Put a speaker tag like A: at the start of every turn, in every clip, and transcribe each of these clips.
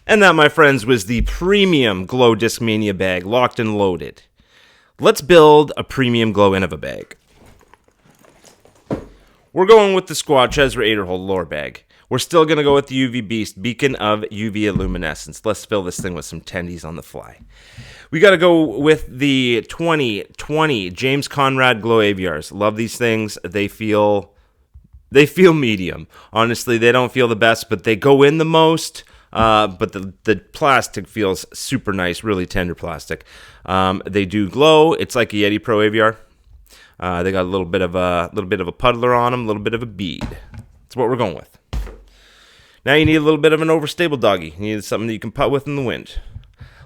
A: And that, my friends, was the premium Glow Discmania bag, locked and loaded. Let's build a premium Glow Innova bag. We're going with the Squatch Ezra 8-hole lure bag. We're still going to go with the UV Beast, beacon of UV luminescence. Let's fill this thing with some tendies on the fly. We got to go with the 2020 James Conrad Glow Aviars. Love these things. They feel medium. Honestly, they don't feel the best, but they go in the most. But the plastic feels super nice, really tender plastic. They do glow. It's like a Yeti Pro Aviar. They got a little bit of a puddler on them, a little bit of a bead. That's what we're going with. Now you need a little bit of an overstable doggy. You need something that you can putt with in the wind.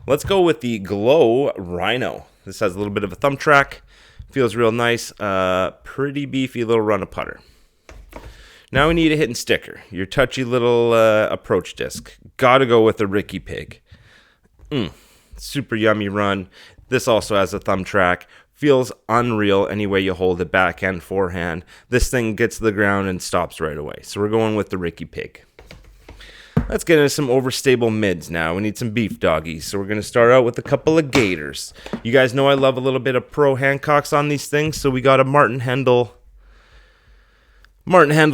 A: Let's go with the Glow Rhino. This has a little bit of a thumb track. Feels real nice. Pretty beefy little run of putter. Now we need a hidden sticker. Your touchy little approach disc. Gotta go with the Ricky Pig. Super yummy run. This also has a thumb track. Feels unreal any way you hold it, backhand, forehand. This thing gets to the ground and stops right away. So we're going with the Ricky Pig. Let's get into some overstable mids now. We need some beef doggies. So we're going to start out with a couple of Gators. You guys know I love a little bit of Pro Hancocks on these things. So we got a Martin Hendel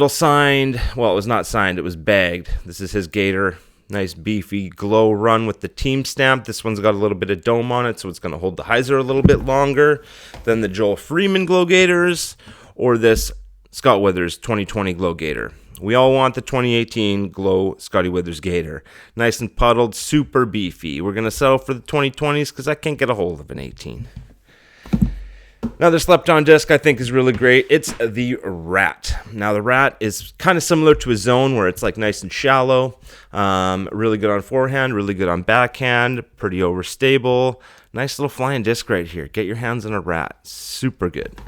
A: signed. Well, it was not signed. It was bagged. This is his Gator. Nice beefy glow run with the team stamp. This one's got a little bit of dome on it, so it's going to hold the hyzer a little bit longer than the Joel Freeman Glow Gators or this Scott Withers 2020 Glow Gator. We all want the 2018 Glow Scotty Withers Gator. Nice and puddled, super beefy. We're going to settle for the 2020s because I can't get a hold of an 18. Another slept-on disc I think is really great. It's the Rat. Now, the Rat is kind of similar to a Zone where it's like nice and shallow. Really good on forehand, really good on backhand, pretty overstable. Nice little flying disc right here. Get your hands on a Rat. Super good.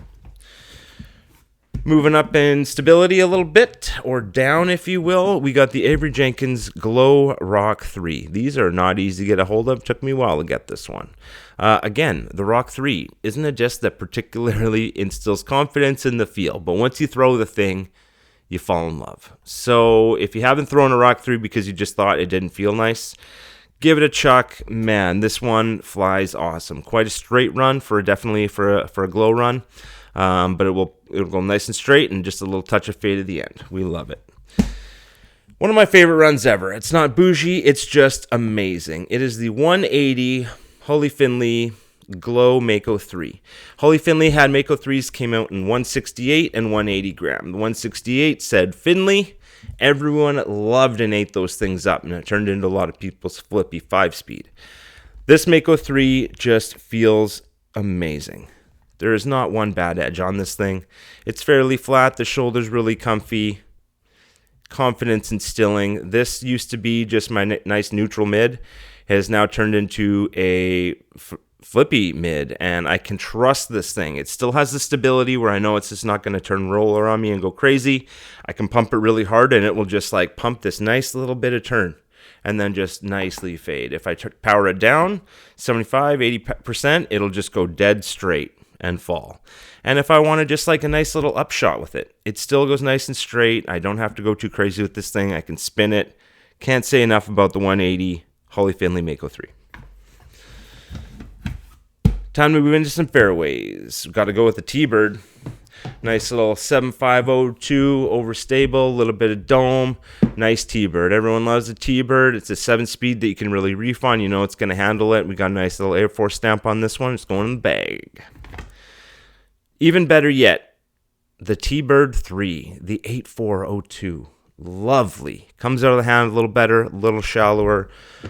A: Moving up in stability a little bit, or down if you will, we got the Avery Jenkins Glow Rock 3. These are not easy to get a hold of. Took me a while to get this one. Again, the Rock 3 isn't a disc that particularly instills confidence in the feel, but once you throw the thing, you fall in love. So if you haven't thrown a Rock 3 because you just thought it didn't feel nice, give it a chuck. Man, this one flies awesome. Quite a straight run for a glow run. But it'll go nice and straight and just a little touch of fade at the end. We love it. One of my favorite runs ever. It's not bougie, it's just amazing. It is the 180 Holly Finley Glow Mako 3. Holly Finley had Mako 3s, came out in 168 and 180 gram. The 168 said Finley. Everyone loved and ate those things up, and it turned into a lot of people's flippy 5-speed. This Mako 3 just feels amazing. There is not one bad edge on this thing. It's fairly flat. The shoulder's really comfy. Confidence instilling. This used to be just my nice neutral mid. It has now turned into a flippy mid, and I can trust this thing. It still has the stability where I know it's just not going to turn roller on me and go crazy. I can pump it really hard, and it will just like pump this nice little bit of turn and then just nicely fade. If I power it down 75, 80%, it'll just go dead straight and fall. And if I want to just like a nice little upshot with it, it still goes nice and straight. I don't have to go too crazy with this thing. I can spin it. Can't say enough about the 180 Holly Finley Mako 3. Time to move into some fairways. We've got to go with the T-Bird. Nice little 7502 overstable, a little bit of dome. Nice T-Bird. Everyone loves the T-Bird. It's a 7-speed that you can really reef on. You know it's going to handle it. We got a nice little Air Force stamp on this one. It's going in the bag. Even better yet, the T-Bird 3, the 8402. Lovely. Comes out of the hand a little better, a little shallower.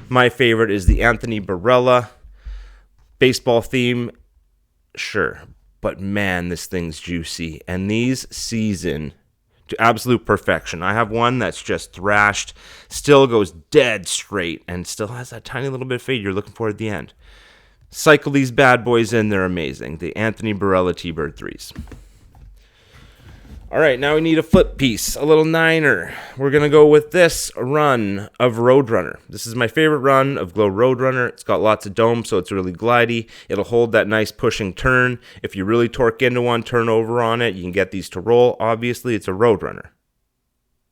A: My favorite is the Anthony Barella. Baseball theme, sure. But man, this thing's juicy. And these season to absolute perfection. I have one that's just thrashed, still goes dead straight, and still has that tiny little bit of fade you're looking for at the end. Cycle these bad boys in, they're amazing. The Anthony Barella T-Bird 3s. All right, now we need a flip piece, a little niner. We're going to go with this run of Roadrunner. This is my favorite run of Glow Roadrunner. It's got lots of dome, so it's really glidey. It'll hold that nice pushing turn. If you really torque into one, turn over on it, you can get these to roll. Obviously, it's a Roadrunner.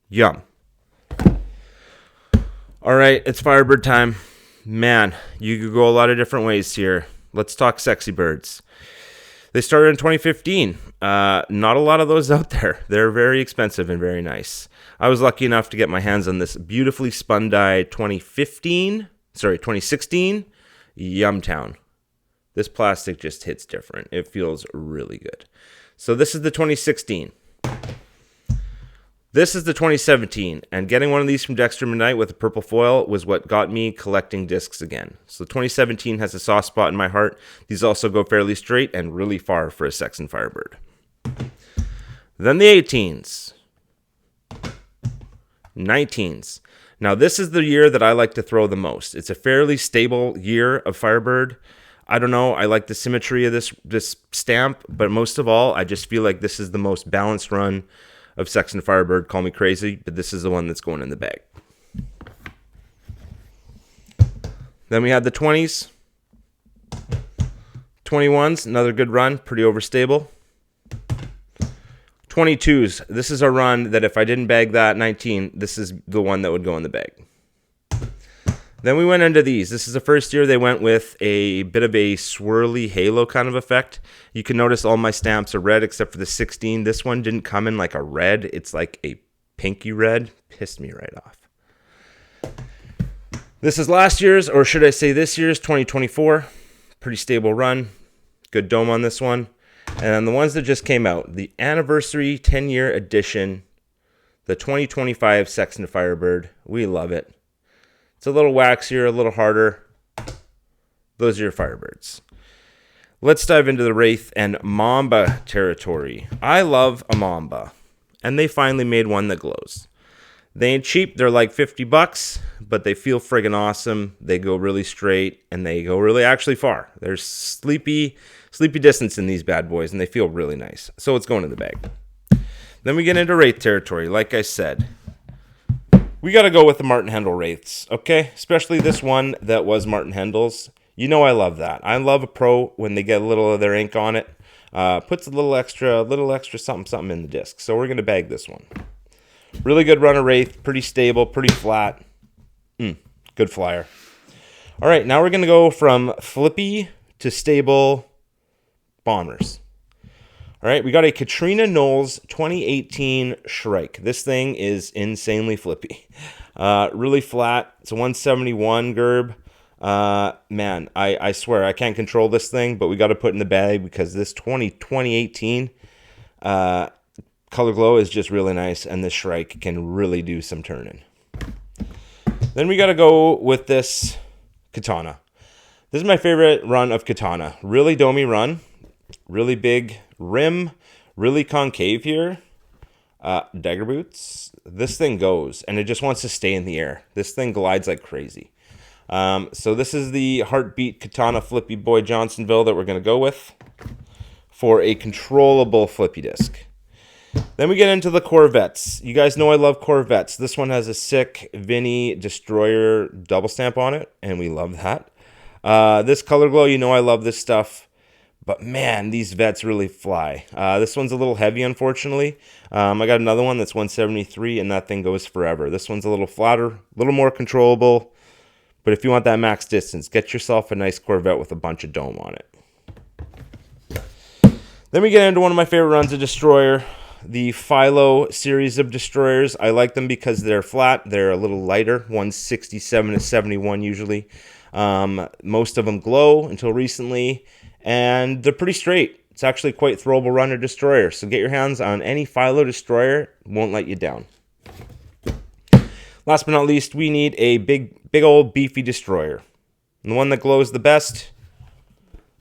A: Yum. All right, it's Firebird time. Man, you could go a lot of different ways here. Let's talk sexy birds. They started in 2015. Not a lot of those out there. They're very expensive and very nice. I was lucky enough to get my hands on this beautifully spun-dyed 2016 Yumtown. This plastic just hits different. It feels really good. So this is the 2016. This is the 2017, and getting one of these from Dexter Midnight with a purple foil was what got me collecting discs again. So 2017 has a soft spot in my heart. These also go fairly straight and really far for a Sexton Firebird. Then the 18s. 19s. Now this is the year that I like to throw the most. It's a fairly stable year of Firebird. I don't know, I like the symmetry of this stamp, but most of all, I just feel like this is the most balanced run of Sexton Firebird. Call me crazy, but this is the one that's going in the bag. Then we had the 20s. 21s, another good run, pretty overstable. 22s, this is a run that if I didn't bag that 19, this is the one that would go in the bag. Then we went into these. This is the first year they went with a bit of a swirly halo kind of effect. You can notice all my stamps are red except for the 16. This one didn't come in like a red. It's like a pinky red. Pissed me right off. This is last year's, or should I say this year's, 2024. Pretty stable run. Good dome on this one. And the ones that just came out, the anniversary 10-year edition, the 2025 Sexton Firebird. We love it. It's a little waxier, a little harder. Those are your Firebirds. Let's dive into the Wraith and Mamba territory. I love a Mamba, and they finally made one that glows. They ain't cheap. They're like $50, but they feel friggin' awesome. They go really straight, and they go really actually far. There's sleepy distance in these bad boys, and they feel really nice. So it's going in the bag. Then we get into Wraith territory. Like I said, we got to go with the Martin Hendel Wraiths, okay? Especially this one that was Martin Hendel's. You know I love that. I love a pro when they get a little of their ink on it. Puts a little extra something in the disc. So we're going to bag this one. Really good runner Wraith. Pretty stable, pretty flat. Good flyer. All right, now we're going to go from flippy to stable bombers. All right, we got a Katrina Knowles 2018 Shrike. This thing is insanely flippy. Really flat. It's a 171 Gerb. Man, I swear, I can't control this thing, but we got to put it in the bag because this 2018 Color Glow is just really nice, and this Shrike can really do some turning. Then we got to go with this Katana. This is my favorite run of Katana. Really domey run. Really big rim, really concave here. Dagger boots. This thing goes, and it just wants to stay in the air. This thing glides like crazy. So this is the Heartbeat Katana Flippy Boy Johnsonville that we're going to go with for a controllable flippy disc. Then we get into the Corvettes. You guys know I love Corvettes. This one has a sick Vinny Destroyer double stamp on it, and we love that. This Color Glow, you know I love this stuff. But man, these vets really fly. This one's a little heavy, unfortunately. I got another one that's 173, and that thing goes forever. This one's a little flatter, a little more controllable. But if you want that max distance, get yourself a nice Corvette with a bunch of dome on it. Then we get into one of my favorite runs of Destroyer, the Philo series of Destroyers. I like them because they're flat. They're a little lighter, 167 to 71 usually. Most of them glow until recently. And they're pretty straight. It's actually quite throwable runner Destroyer. So get your hands on any Philo Destroyer. Won't let you down. Last but not least, we need a big old beefy Destroyer. And the one that glows the best,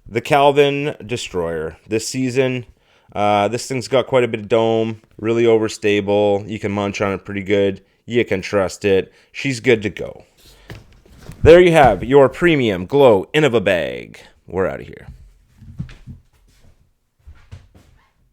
A: the Calvin Destroyer. This season, this thing's got quite a bit of dome. Really overstable. You can munch on it pretty good. You can trust it. She's good to go. There you have your premium Glow Innova bag. We're out of here.